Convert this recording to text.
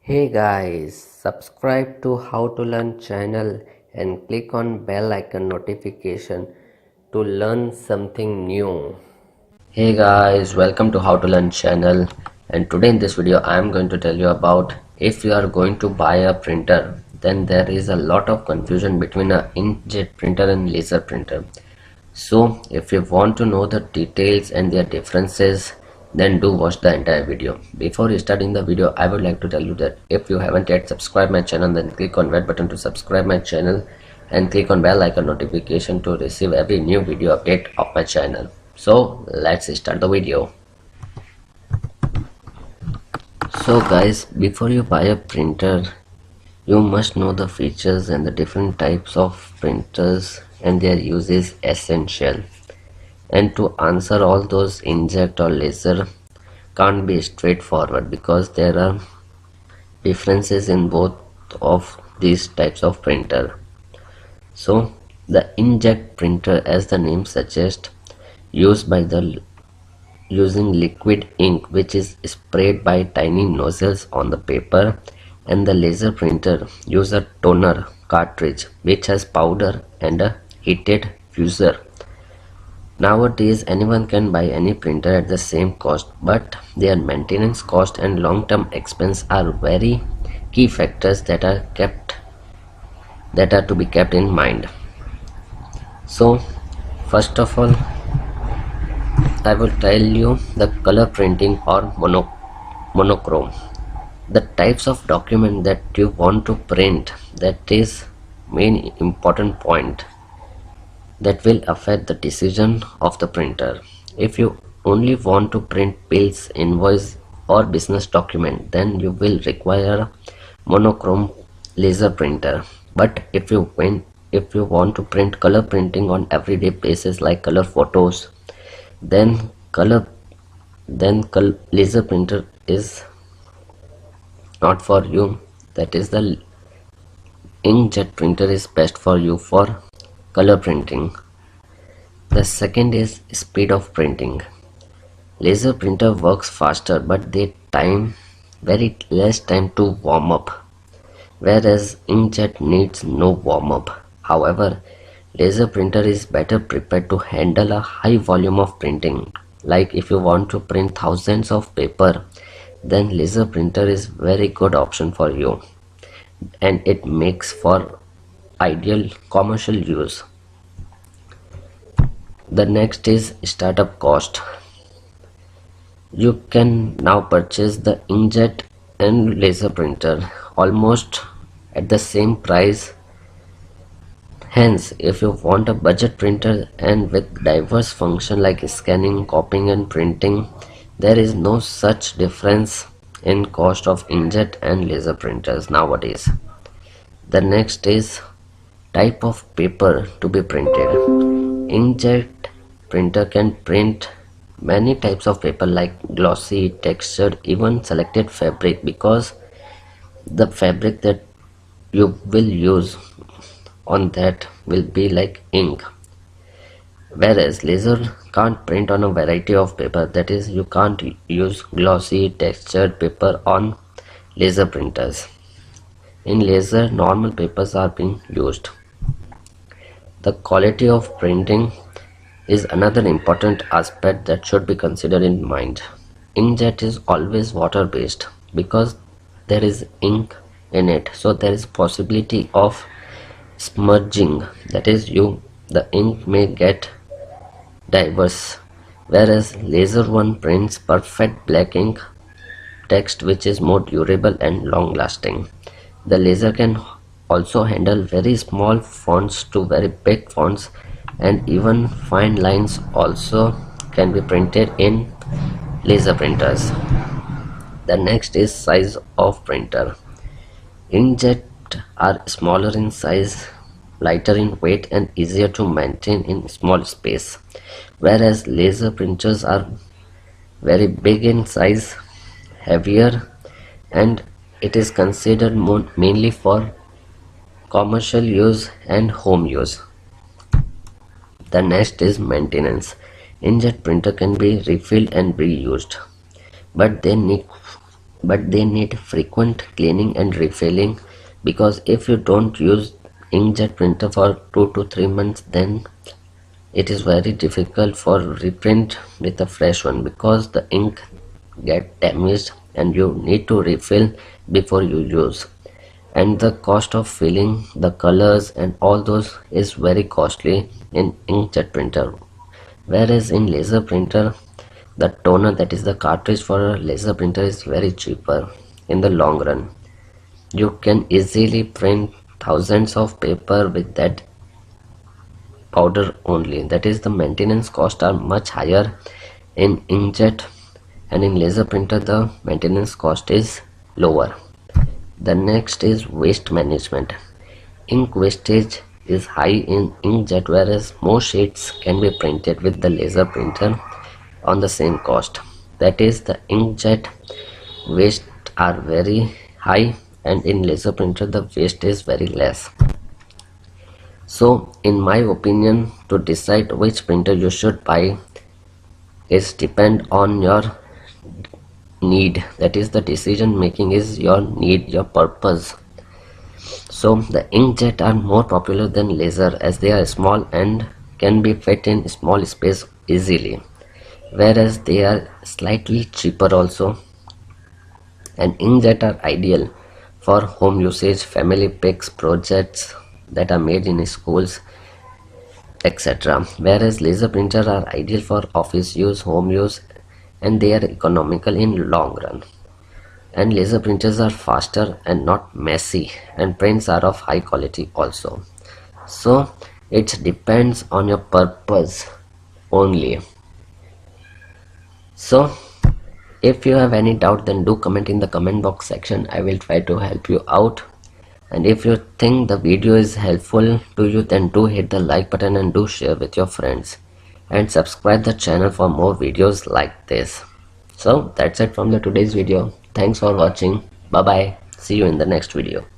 Hey guys, subscribe to How to Learn channel and click on bell icon notification to learn something new. Hey guys, welcome to How to Learn channel, and today in this video I am going to tell you about if you are going to buy a printer, then there is a lot of confusion between a inkjet printer and laser printer. So if you want to know the details and their differences, then do watch the entire video. Before starting the video, I would like to tell you that if you haven't yet subscribed my channel, then click on red button to subscribe my channel and click on bell icon notification to receive every new video update of my channel. So let's start the video. So guys, before you buy a printer, you must know the features and the different types of printers and their use is essential. And to answer all those, inkjet or laser can't be straightforward because there are differences in both of these types of printer. So the inkjet printer, as the name suggests, using liquid ink which is sprayed by tiny nozzles on the paper, and the laser printer use a toner cartridge which has powder and a heated fusser. Nowadays anyone can buy any printer at the same cost, but their maintenance cost and long-term expense are very key factors that are to be kept in mind. So first of all, I will tell you the color printing or monochrome. The types of document that you want to print, that is main important point that will affect the decision of the printer. If you only want to print bills, invoice or business document, then you will require a monochrome laser printer. But if you want to print color printing on everyday basis like color photos, then laser printer is not for you. That is, the inkjet printer is best for you for color printing. The second is speed of printing. Laser printer works faster, but they time very less time to warm up, whereas inkjet needs no warm up. However, laser printer is better prepared to handle a high volume of printing. Like if you want to print thousands of paper, then laser printer is very good option for you, and it makes for ideal commercial use. The next is startup cost. You can now purchase the inkjet and laser printer almost at the same price. Hence, if you want a budget printer and with diverse function like scanning, copying and printing, there is no such difference in cost of inkjet and laser printers nowadays. The next is type of paper to be printed. Inkjet printer can print many types of paper like glossy, textured, even selected fabric, because the fabric that you will use on that will be like ink. Whereas laser can't print on a variety of paper, that is, you can't use glossy, textured paper on laser printers. In laser, normal papers are being used. The quality of printing is another important aspect that should be considered in mind. Inkjet is always water based because there is ink in it, so there is possibility of smudging, that is, the ink may get diverse, whereas laser one prints perfect black ink text which is more durable and long lasting. The laser can also handle very small fonts to very big fonts, and even fine lines also can be printed in laser printers. The next is size of printer. Inkjet are smaller in size, lighter in weight and easier to maintain in small space, whereas laser printers are very big in size, heavier, and it is considered mainly for commercial use and home use. The next is maintenance. Inkjet printer can be refilled and reused, but they need but they need frequent cleaning and refilling, because if you don't use inkjet printer for 2 to 3 months, then it is very difficult for reprint with a fresh one, because the ink get damaged and you need to refill before you use, and the cost of filling the colors and all those is very costly in inkjet printer. Whereas in laser printer, the toner, that is the cartridge for a laser printer, is very cheaper in the long run. You can easily print thousands of paper with that powder only. That is, the maintenance costs are much higher in inkjet, and in laser printer the maintenance cost is lower. The next is waste management. Ink wastage is high in inkjet, whereas more sheets can be printed with the laser printer on the same cost. That is, the inkjet waste are very high, and in laser printer the waste is very less. So in my opinion, to decide which printer you should buy is depend on your need. That is, the decision making is your need, your purpose. So the inkjet are more popular than laser, as they are small and can be fit in small space easily, whereas they are slightly cheaper also. And inkjet are ideal for home usage, family pics, projects that are made in schools, etc. Whereas laser printers are ideal for office use, home use, and they are economical in long run. And laser printers are faster and not messy, and prints are of high quality also. So it depends on your purpose only. So if you have any doubt, then do comment in the comment box section. I will try to help you out. And if you think the video is helpful to you, then do hit the like button and do share with your friends, and subscribe the channel for more videos like this. So that's it from the today's video. Thanks for watching. Bye bye. See you in the next video.